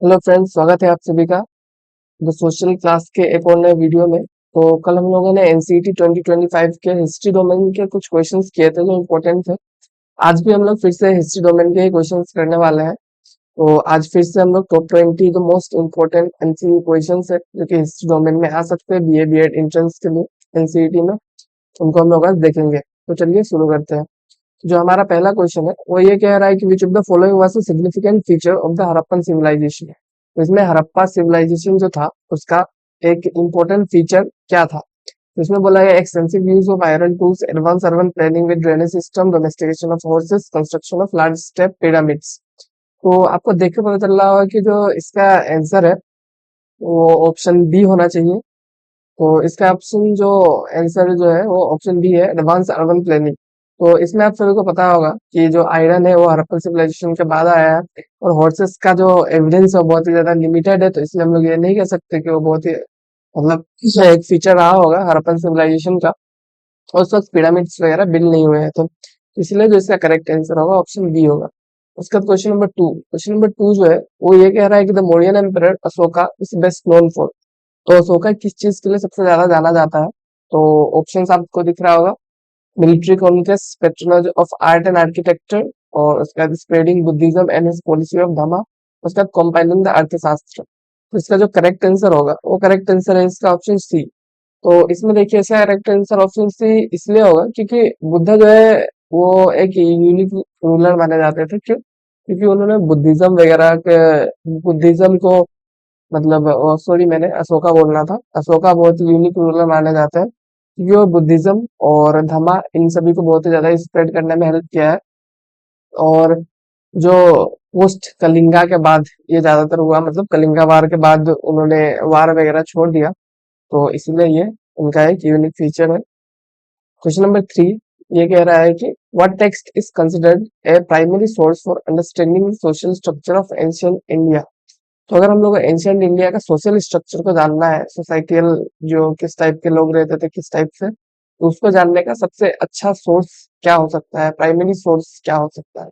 Hello friends, स्वागत है आप सभी का द सोशल क्लास के एक और नए वीडियो में। तो कल हम लोगों ने एनसीईटी 2025 के हिस्ट्री डोमेन के कुछ क्वेश्चंस किए थे जो इम्पोर्टेंट थे। आज भी हम लोग फिर से हिस्ट्री डोमेन के ही क्वेश्चंस करने वाले हैं। तो आज फिर से हम लोग top 20 the most important NCET questions है जो कि हिस्ट्री डोमेन में आ सकते हैं बीए बीएड एंट्रेंस के लिए एनसीईटी में। उनको हम लोग आज देखेंगे। तो चलिए शुरू करते हैं। जो हमारा पहला क्वेश्चन है वो ये कह रहा है कि which of the following was a significant feature of the Harappan civilisation. तो इसमें हड़प्पा सिविलाइजेशन जो था उसका एक इम्पोर्टेंट फीचर क्या था। तो इसमें बोला गया extensive use of iron tools, advance urban planning with drainage system, domestication of horses, construction of large step pyramids. तो आपको देख के पता चल रहा होगा कि जो इसका आंसर है वो ऑप्शन बी होना चाहिए। तो इसका ऑप्शन जो आंसर जो है वो ऑप्शन बी है, एडवांस अर्बन प्लानिंग। तो इसमें आप सभी को पता होगा कि जो आयरन है वो हड़प्पन सिविलाइजेशन के बाद आया है और हॉर्सेस का जो एविडेंस है वो बहुत ही ज्यादा लिमिटेड है। तो इसलिए हम लोग ये नहीं कह सकते कि वो बहुत ही मतलब एक फीचर रहा होगा हड़प्पन सिविलाइजेशन का। और उस वक्त पिरामिड्स वगैरह बिल्ड नहीं हुए हैं। तो इसलिए जो इसका करेक्ट आंसर होगा ऑप्शन बी होगा। उसका क्वेश्चन नंबर 2 जो है वो ये कह रहा है कि the Mauryan emperor Ashoka is best known for. तो अशोका किस चीज के लिए सबसे ज्यादा जाना जाता है। तो ऑप्शन आपको दिख रहा होगा, military conquest, patronage of art and architecture, और उसके बाद spreading Buddhism and his policy of Dhamma, उसके बाद कंपाइलिंग द अर्थशास्त्र। तो इसका जो करेक्ट आंसर होगा वो करेक्ट आंसर है इसका ऑप्शन सी। तो इसमें देखिए इसका करेक्ट आंसर ऑप्शन सी इसलिए होगा क्योंकि बुद्ध जो है वो एक यूनिक रूलर माने जाते थे। क्यों? क्योंकि उन्होंने बुद्धिज्म को मतलब सॉरी मैंने अशोका बोलना था, अशोका बहुत ही यूनिक रूलर माने जाते हैं क्योंकि वो बुद्धिज्म और धम्मा इन सभी को बहुत ही ज्यादा स्प्रेड करने में हेल्प किया है। और जो पोस्ट कलिंगा के बाद ये ज्यादातर हुआ, मतलब कलिंगा वार के बाद उन्होंने वार वगैरह छोड़ दिया। तो इसलिए ये उनका एक यूनिक फीचर है। क्वेश्चन नंबर 3 ये कह रहा है कि what text is considered a primary source for understanding social structure of ancient India. तो अगर हम लोग एंशियंट इंडिया का सोशल स्ट्रक्चर को जानना है, सोसाइटियल जो किस टाइप के लोग रहते थे किस टाइप से, तो उसको जानने का सबसे अच्छा सोर्स क्या हो सकता है, प्राइमरी सोर्स क्या हो सकता है।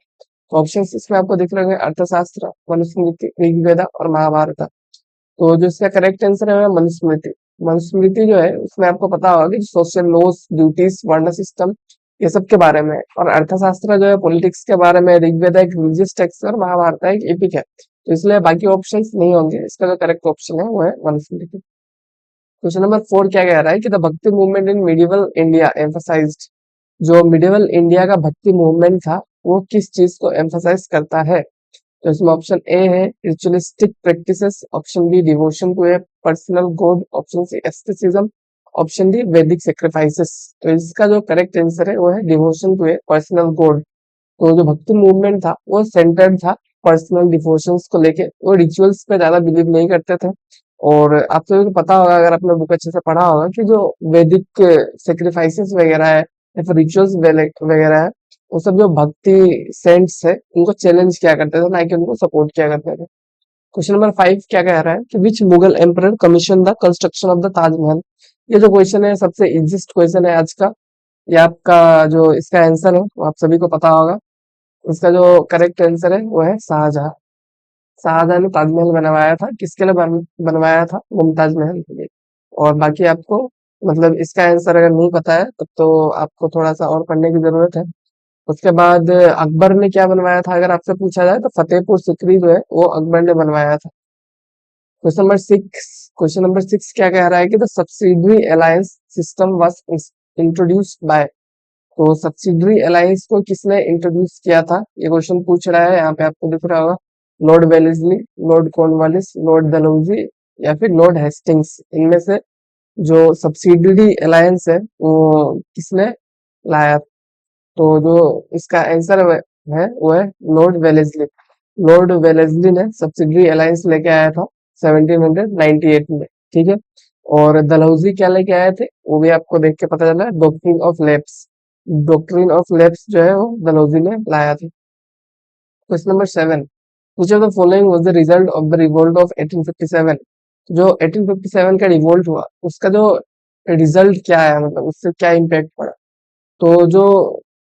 तो ऑप्शन इसमें आपको दिख रहे हैं, अर्थशास्त्र, मनुस्मृति, ऋग्वेदा और महाभारत। तो जो इसका करेक्ट आंसर है वो मनुस्मृति। मनुस्मृति जो है उसमें आपको पता होगा कि सोशल लॉस, ड्यूटीज, वर्ण सिस्टम, ये सब के बारे में है। और अर्थशास्त्र जो है पॉलिटिक्स के बारे में, ऋग्वेद एक रिलीजियस टेक्स्ट है और महाभारत एक एपिक है। तो इसलिए बाकी ऑप्शंस नहीं होंगे, इसका जो करेक्ट ऑप्शन है वो है मनुस्मृति। क्वेश्चन नंबर 4 क्या कह रहा है कि the Bhakti movement in medieval India emphasised. जो मिडिवल इंडिया का भक्ति मूवमेंट था वो किस चीज को एम्फसाइज करता है। तो इसमें ऑप्शन ए है ritualistic practices, option B devotion to a personal god, option C asceticism, option D Vedic sacrifices. तो इसका जो करेक्ट आंसर है वो है devotion to a personal god. तो जो भक्ति मूवमेंट था वो सेंटर्ड था पर्सनल डिवोशंस को लेके, वो रिचुअल्स पे ज्यादा बिलीव नहीं करते थे। और आप सभी को पता होगा अगर आपने बुक अच्छे से पढ़ा होगा कि जो वैदिक सेक्रीफाइसेस वगैरह है या फिर रिचुअल्स वगैरह है, वो सब जो भक्ति सेंट्स है उनको चैलेंज किया करते थे, ना कि उनको सपोर्ट किया करते थे। क्वेश्चन नंबर 5 क्या कह रहा है कि which Mughal emperor commission the construction of the Taj Mahal. ये जो क्वेश्चन है सबसे इजिएस्ट क्वेश्चन है आज का। ये आपका जो इसका आंसर है वो आप सभी को पता होगा। इसका जो करेक्ट आंसर है वो है शाहजहां। शाहजहां ने ताजमहल बनवाया था, किसके लिए बनवाया था? मुमताज महल के लिए। और बाकी आपको मतलब इसका आंसर अगर नहीं पता है तब तो आपको थोड़ा सा और पढ़ने की जरूरत है। उसके बाद अकबर ने क्या बनवाया था अगर आपसे पूछा जाए तो फतेहपुर सिकरी जो है वो अकबर ने बनवाया था। क्वेश्चन नंबर 6 क्या कह रहा है कि the subsidiary alliance system was introduced by. तो सब्सिडरी अलायंस को किसने इंट्रोड्यूस किया था, ये क्वेश्चन पूछ रहा है। यहाँ पे आपको दिख रहा होगा Lord Wellesley, Lord Cornwallis, Lord Dalhousie या फिर लॉर्ड हेस्टिंग्स। इनमें से जो सब्सिडरी अलायंस है वो किसने लाया। तो जो इसका आंसर है वो है लॉर्ड वेलेस्ली। लॉर्ड वेलेस्ली ने सब्सिडरी अलायंस लेके आया था 1798 में। ठीक है। और डलहौजी क्या लेके आए थे वो भी आपको देख के पता चला, doctrine of lapse. Doctrine of lapse जो है वो डलहौजी ने लाया था। Question number 7 which of the following was the result of the revolt of 1857। जो 1857 का रिवोल्ट हुआ उसका जो रिजल्ट क्या है, मतलब उससे क्या इम्पैक्ट पड़ा। तो जो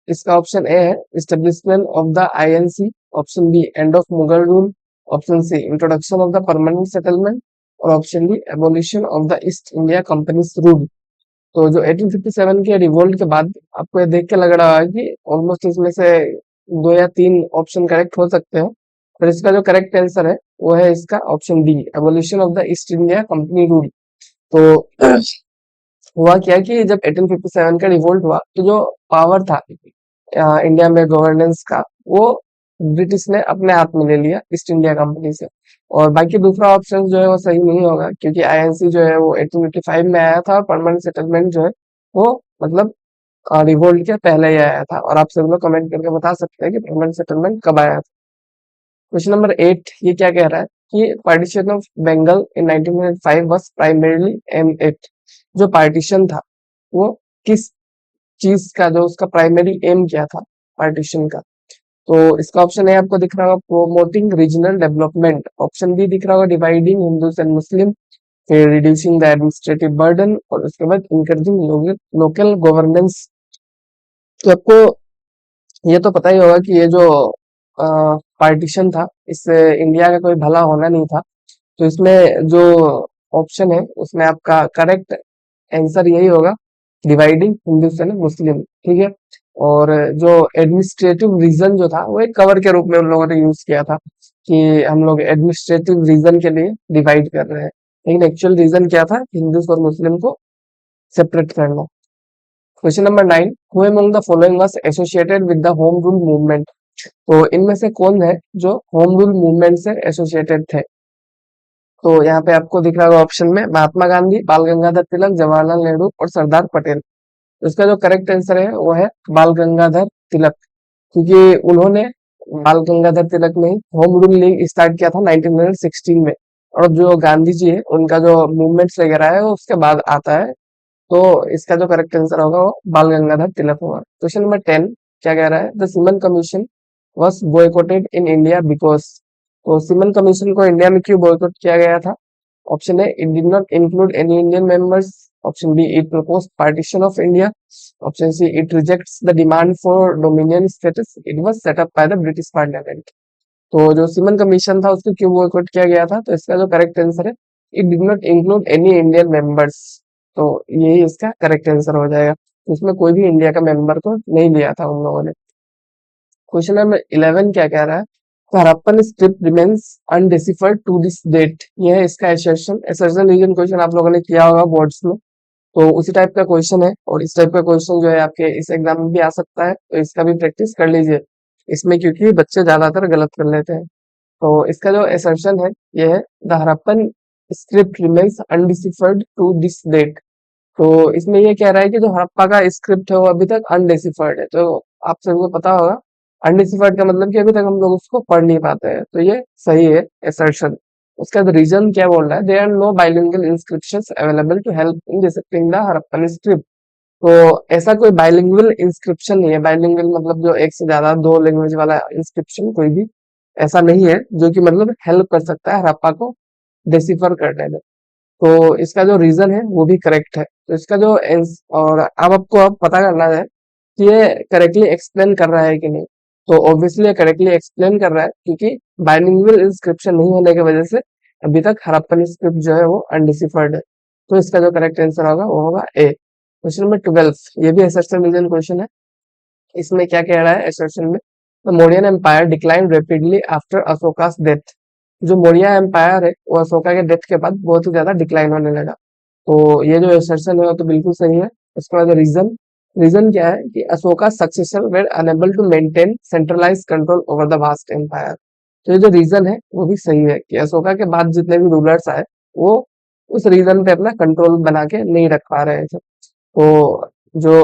इसका ऑप्शन ए है, establishment of the INC, option B end of Mughal rule, option C introduction of the permanent settlement और option D abolition of the East India company's rule. तो जो 1857 के रिवोल्ट के बाद आपको ये देख के लग रहा है कि ऑलमोस्ट इसमें से दो या तीन ऑप्शन करेक्ट हो सकते हैं, पर इसका जो करेक्ट आंसर है वो है इसका option D abolition of the East India company rule. तो हुआ क्या कि जब 1857 का रिवोल्ट हुआ तो जो पावर था इंडिया में गवर्नेंस का, वो ब्रिटिश ने अपने हाथ में ले लिया ईस्ट इंडिया कंपनी से। और बाकी दूसरा ऑप्शन जो है वो सही नहीं होगा, क्योंकि आईएनसी जो है वो 1855 में आया था और परमानेंट सेटलमेंट जो है वो मतलब रिवोल्ट के पहले ही आया था। और आप सब लोग कमेंट करके बता सकते हैं कि परमानेंट सेटलमेंट कब आया था। क्वेश्चन नंबर 8 ये क्या कह रहा है कि partition of Bengal in 1905 was primarily aim at. जो पार्टीशन था वो किस चीज का, जो उसका प्राइमरी एम क्या था पार्टीशन का। तो इसका ऑप्शन है आपको दिख रहा होगा promoting regional development, option B दिख रहा होगा डिवाइडिंग हिंदूज एंड मुस्लिम, फिर रिड्यूसिंग द एडमिनिस्ट्रेटिव बर्डन, और उसके बाद इंकरेजिंग लोकल गवर्नेंस। तो आपको ये तो पता ही होगा कि ये जो पार्टीशन था इससे इंडिया का कोई भला होना नहीं था। तो इसमें जो ऑप्शन है उसमें आपका करेक्ट आंसर यही होगा डिवाइडिंग हिंदूज एंड मुस्लिम, ठीक है। और जो एडमिनिस्ट्रेटिव रीजन जो था वो एक कवर के रूप में उन लोगों ने यूज किया था कि हम लोग एडमिनिस्ट्रेटिव रीजन के लिए डिवाइड कर रहे हैं, लेकिन एक्चुअल रीजन क्या था, हिंदूज और मुस्लिम को सेपरेट करना। Question number 9 who among the following was associated with the home rule movement. तो इनमें से कौन है जो होम रूल मूवमेंट से एसोसिएटेड थे। तो यहाँ पे आपको दिख रहा होगा ऑप्शन में महात्मा गांधी, बाल गंगाधर तिलक, जवाहरलाल नेहरू और सरदार पटेल। तो इसका जो करेक्ट आंसर है वो है बाल गंगाधर तिलक, क्योंकि उन्होंने बाल गंगाधर तिलक ने होम रूल लीग स्टार्ट किया था 1916 में। और जो गांधी जी है उनका जो मूवमेंट्स वगैरह है वो उसके बाद आता है। तो इसका जो करेक्ट आंसर होगा वो बाल गंगाधर तिलक होगा। क्वेश्चन नंबर 10 क्या कह रहा है the Simon commission was boycotted in India because. तो सिमन कमीशन को इंडिया में क्यों बॉयकॉट किया गया था। Option A it did not include any Indian members, option B it propose partition of India, option see it rejects the demand for dominion status, it was set up by the British parliament. तो जो सिमन commission था उसको क्यों boycott किया गया था, तो इसका जो करेक्ट आंसर है it did not include any Indian members. तो यही इसका करेक्ट आंसर हो जाएगा। इसमें कोई भी इंडिया का मेंबर को नहीं लिया था उन लोगों ने। क्वेश्चन नंबर 11 क्या कह रहा है तो Harappan script remains undeciphered to this date. ये है इसका एसर्शन। एसर्शन रीजन क्वेश्चन आप लोगों ने किया होगा बोर्ड्स में, तो उसी टाइप का क्वेश्चन है। और इस टाइप का क्वेश्चन जो है आपके इस एग्जाम में भी आ सकता है, तो इसका भी प्रैक्टिस कर लीजिए इसमें, क्योंकि बच्चे ज्यादातर गलत कर लेते हैं। तो इसका जो एसर्शन है ये है the Harappan script remains undeciphered to this date. तो इसमें ये कह रहा है कि जो हड़प्पा का स्क्रिप्ट है वो अभी तक अनडिसिफर्ड है। तो आप सबको पता होगा अनडिसिफर्ड का मतलब कि अभी तक हम लोग उसको पढ़ नहीं पाते हैं, तो ये सही है एसर्शन। उसका रीजन क्या बोल रहा है there are no bilingual inscriptions available to help in dissecting the Harappan script. तो ऐसा कोई बाइलिंगुअल इंस्क्रिप्शन नहीं है। बाइलिंगुअल मतलब जो एक से ज्यादा दो लैंग्वेज वाला इंस्क्रिप्शन कोई भी ऐसा नहीं है जो कि मतलब हेल्प कर सकता है हड़प्पा को डिसिफर करने में। तो इसका जो रीजन है वो भी करेक्ट है। तो इसका जो और अब आपको अब पता करना है कि ये करेक्टली एक्सप्लेन कर रहा है कि नहीं। तो ऑब्वियसली ये करेक्टली एक्सप्लेन कर रहा है, क्योंकि बाइलिंगुअल इंस्क्रिप्शन नहीं होने की वजह से अभी तक हड़प्पन स्क्रिप्ट जो है वो अनडिसिफर्ड है। तो इसका जो करेक्ट आंसर होगा वो होगा ए। क्वेश्चन नंबर 12 ये भी असर्शन रीजन क्वेश्चन है। इसमें क्या कह रहा है असर्शन में the Mauryan empire decline rapidly after Ashoka's death. जो मौर्य एम्पायर है वो अशोका के डेथ के बाद बहुत ही ज्यादा डिक्लाइन होने लगा। तो ये जो assertion है वो तो बिल्कुल सही है। उसके बाद रीजन रीजन क्या है कि Ashoka successor were unable to maintain centralise control over the vast empire. तो ये जो रीजन है वो भी सही है कि अशोका के बाद जितने भी रूलर्स आए वो उस रीजन पे अपना कंट्रोल बना के नहीं रख पा रहे थे। तो जो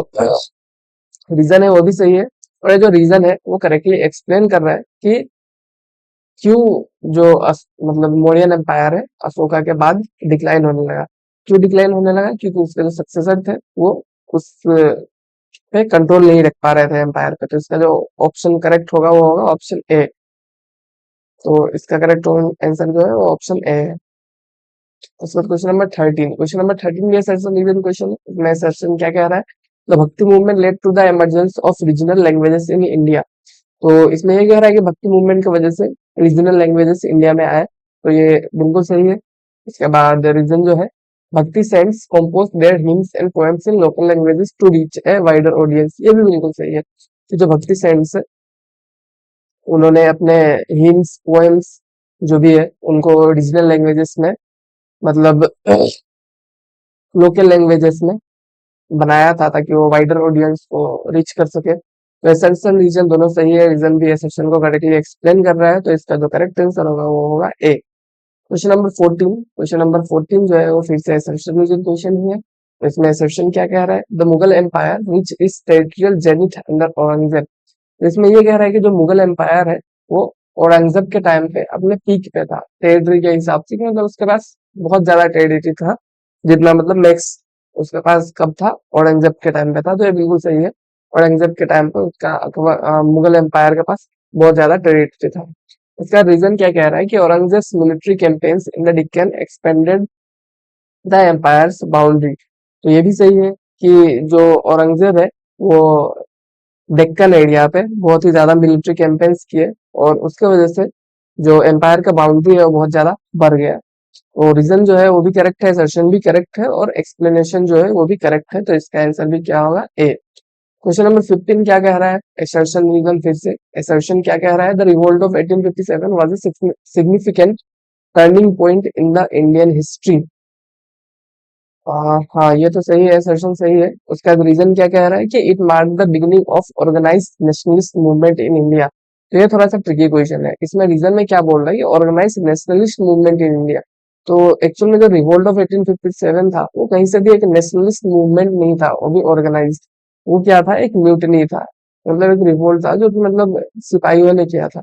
रीजन है वो भी सही है। और ये जो रीजन है वो करेक्टली एक्सप्लेन कर रहा है कि क्यों जो मतलब मौर्यन एम्पायर है अशोका के बाद डिक्लाइन होने लगा। क्यों डिक्लाइन होने लगा, क्योंकि उसके जो सक्सेसर थे वो उस पे कंट्रोल नहीं रख पा रहे थे एम्पायर पे। तो इसका जो ऑप्शन करेक्ट होगा वो होगा ऑप्शन ए। तो इसका करेक्ट आंसर जो है वो ऑप्शन ए है। उसके बाद क्वेश्चन नंबर 13 ये सेशन रीजन क्वेश्चन है। इसमें सेशन क्या कह रहा है the Bhakti movement led to the emergence of regional languages in India. तो इसमें ये कह रहा है कि भक्ति मूवमेंट की वजह से रीजनल लैंग्वेजेस इंडिया में आए, तो ये बिल्कुल सही है। इसके बाद रीजन जो है, Bhakti saints compose their hymns and poems in local languages to reach a wider audience, ये भी बिल्कुल सही है कि जो भक्ति सेंट्स है उन्होंने अपने हिम्स पोएम्स जो भी है उनको रीजनल लैंग्वेजेस में, मतलब लोकल लैंग्वेजेस में बनाया था ताकि वो वाइडर ऑडियंस को रीच कर सके। तो एसेंशन रीजन दोनों सही है, रीजन भी एसेंशन को करेक्टली एक्सप्लेन कर रहा है, तो इसका जो करेक्ट आंसर होगा वो होगा ए। क्वेश्चन नंबर 14 जो है वो फिर से एसेंशन रीजन क्वेश्चन ही है। तो इसमें एसेंशन क्या कह रहा है, the Mughal empire which is territorial zenith under Aurangzeb. तो इसमें ये कह रहा है कि जो मुगल एम्पायर है वो औरंगजेब के टाइम पे अपने पीक पे था टेरिटरी के हिसाब से, कि मतलब उसके पास बहुत ज्यादा टेरिटरी था, जितना मतलब मैक्स उसके पास कब था, औरंगजेब के टाइम पे था। तो ये बिल्कुल सही है, औरंगजेब के टाइम पे उसका मुगल एम्पायर के पास बहुत ज्यादा टेरिटरी था। इसका रीजन क्या कह रहा है कि Aurangzeb military campaigns in the Deccan expanded the empire's boundary. तो ये भी सही है कि जो औरंगजेब है वो डेक्कन एरिया पे बहुत ही ज्यादा मिलिट्री कैंपेन्स किए, और उसके वजह से जो एम्पायर का बाउंड्री है वो बहुत ज्यादा बढ़ गया। और रीजन जो है वो भी करेक्ट है, असर्शन भी करेक्ट है, और एक्सप्लेनेशन जो है वो भी करेक्ट है, तो इसका आंसर भी क्या होगा, ए। क्वेश्चन नंबर 15 क्या कह रहा है, असर्शन रीजन फिर से, असर्शन क्या कह रहा है, the revolt of 1857 was a significant turning point in the Indian history. हाँ, ये तो सही है, असर्शन सही है। उसका रीजन क्या कह रहा है कि it mark the beginning of organised nationalist movement in India. तो ये थोड़ा सा ट्रिकी क्वेश्चन है, इसमें रीजन में क्या बोल रहा है कि organised nationalist movement in India. तो एक्चुअल में जो रिवोल्ट ऑफ 1857 था वो कहीं से भी एक नेशनलिस्ट मूवमेंट नहीं था, वो भी ऑर्गेनाइज्ड। वो क्या था, एक म्यूटनी था, मतलब एक रिवोल्ट था जो कि मतलब सिपाहियों ने किया था।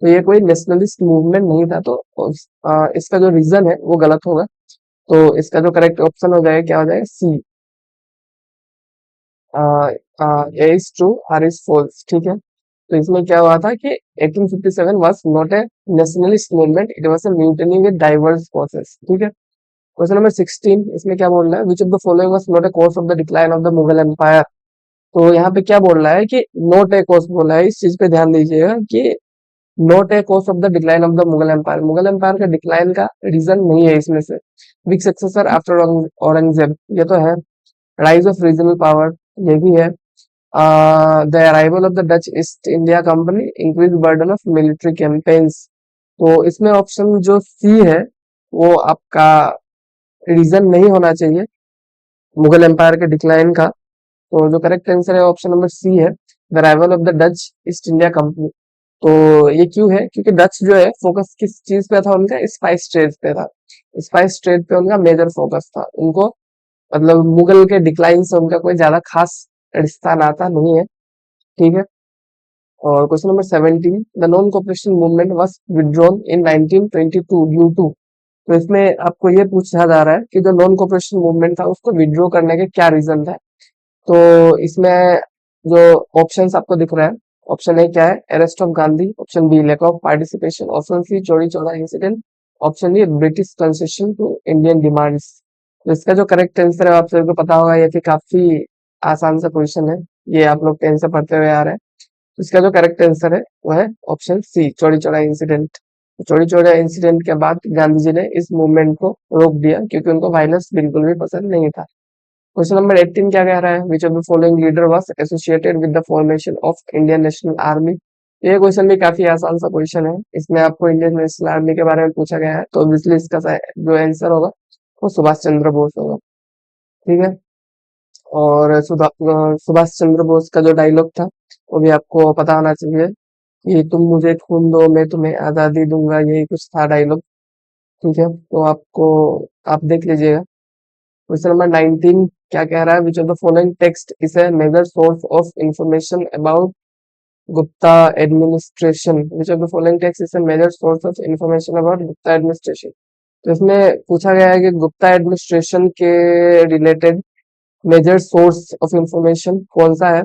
तो ये कोई नेशनलिस्ट मूवमेंट नहीं था, तो इसका जो रीजन है वो गलत होगा। तो इसका जो करेक्ट ऑप्शन हो जाएगा, क्या हो जाएगा, C, A is true, R is false. ठीक है, तो इसमें क्या हुआ था कि 1857 was not a nationalist movement, it was a mutiny with diverse causes. ठीक है, क्वेश्चन नंबर 16, इसमें क्या बोल रहा है, which of the following was not a cause of the decline of the Mughal empire. तो यहाँ पे क्या बोल रहा है कि नॉट ए कॉज बोला है, इस चीज पे ध्यान दीजिएगा कि not a cause of the decline of the Mughal empire, Mughal empire का डिक्लाइन का रीजन नहीं है इसमें से। बिग सक्सेसर आफ्टर औरंगजेब, ये तो है। राइज ऑफ रीजनल पावर, ये भी है। The arrival of the Dutch east India company, increase burden of military campaigns. तो इसमें ऑप्शन जो सी है वो आपका रीजन नहीं होना चाहिए मुगल एम्पायर के डिक्लाइन का। तो जो करेक्ट आंसर है ऑप्शन नंबर सी है, the arrival of the Dutch east India company. तो ये क्यों है, क्योंकि डच जो है फोकस किस चीज पे था उनका, स्पाइस ट्रेड पे था। स्पाइस ट्रेड पे उनका मेजर फोकस था, उनको मतलब मुगल के डिक्लाइन से उनका कोई ज्यादा खास रिश्ता नाता नहीं है। ठीक है, और question number 17, the non cooperation movement was withdrawn in 1922 due to. तो इसमें आपको ये पूछा जा रहा है कि जो नॉन कोऑपरेशन मूवमेंट था उसको विथड्रॉ करने के क्या रीजन था। तो इसमें जो ऑप्शंस आपको दिख रहा है, ऑप्शन ए क्या है, arrest of Gandhi, option B lack of participation, option C Chauri Chaura incident, option D British concession to Indian demands. तो इसका जो करेक्ट आंसर है आप सभी को पता होगा, ये कि काफी आसान सा क्वेश्चन है, ये आप लोग 10 से पढ़ते हुए आ रहे हैं। तो इसका जो करेक्ट आंसर है वो है option C, Chauri Chaura incident. Chauri Chaura incident के बाद गांधी जी ने इस मूवमेंट को रोक दिया, क्योंकि उनको वायलेंस बिल्कुल भी पसंद नहीं था। क्वेश्चन नंबर 18 क्या कह रहा है, which of the following leader was associated with the formation of Indian national army. ये क्वेश्चन भी काफी आसान सा क्वेश्चन है, इसमें आपको इंडियन नेशनल आर्मी के बारे में पूछा गया है, तो ऑब्वियसली इसका जो आंसर होगा वो सुभाष चंद्र बोस होगा। ठीक है, और सुभाष चंद्र बोस का जो डायलॉग था वो भी आपको पता होना चाहिए कि तुम मुझे खून दो मैं तुम्हें आजादी दूंगा, यही कुछ था डायलॉग। ठीक है, तो आपको आप देख लीजिएगा। क्वेश्चन नंबर 19 क्या कह रहा है, which of the following text is a major source of information about Gupta administration, which of the following text is a major source of information about Gupta administration. तो इसमें पूछा गया है कि गुप्ता एडमिनिस्ट्रेशन के related major source of information कौन सा है।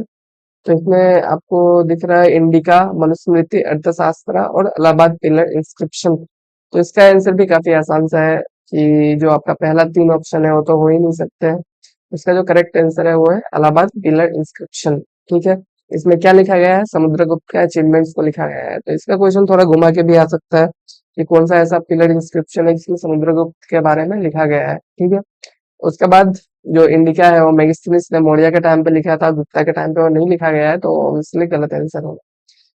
तो इसमें आपको दिख रहा है इंडिका, मनुस्मृति, अर्थशास्त्र और इलाहाबाद पिलर इंस्क्रिप्शन। तो इसका आंसर भी काफी आसान सा है कि जो आपका पहला 3 ऑप्शन है वो तो हो ही नहीं सकते हैं। इसका जो करेक्ट आंसर है वो है इलाहाबाद पिलर इंस्क्रिप्शन। ठीक है, इसमें क्या लिखा गया है? समुद्रगुप्त के अचीवमेंट्स को लिखा गया है। तो इसका क्वेश्चन थोड़ा घुमा के भी आ सकता है कि कौन सा ऐसा पिलर इंस्क्रिप्शन है जिसमें समुद्रगुप्त के बारे में लिखा गया है। ठीक है। उसके बाद जो इंडिका है वो मेगास्थनीज ने मौर्य के टाइम पे लिखा था, गुप्ता के टाइम पे वो नहीं लिखा गया है, तो ऑब्वियसली गलत आंसर होगा।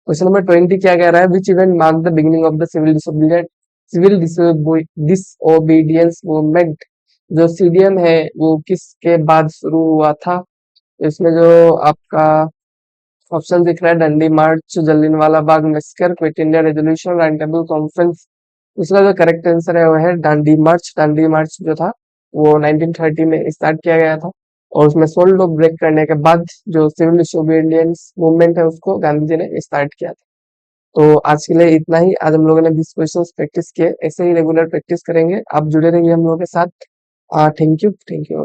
क्वेश्चन नंबर 20 क्या कह रहा है? Which event mark the beginning of the civil disobedience movement? जो सीडीएम है वो किसके बाद शुरू हुआ था? इसमें जो आपका ऑप्शन दिख रहा है, Dandi march, Jallianwala Bagh massacre, quit India resolution, round table conference. उसका जो करेक्ट आंसर है वो है डांडी मार्च। डांडी मार्च जो था वो 1930 में स्टार्ट किया गया था, और उसमें 16 लोग ब्रेक करने के बाद जो सिविल डिसोबीडियंस मूवमेंट है उसको गांधी जी ने स्टार्ट किया था। तो आज के लिए इतना ही। आज हम लोगों ने 20 क्वेश्चन प्रैक्टिस किए। ऐसे ही रेगुलर प्रैक्टिस करेंगे। आप जुड़े रहिए हम लोगों के साथ। Thank you, thank you.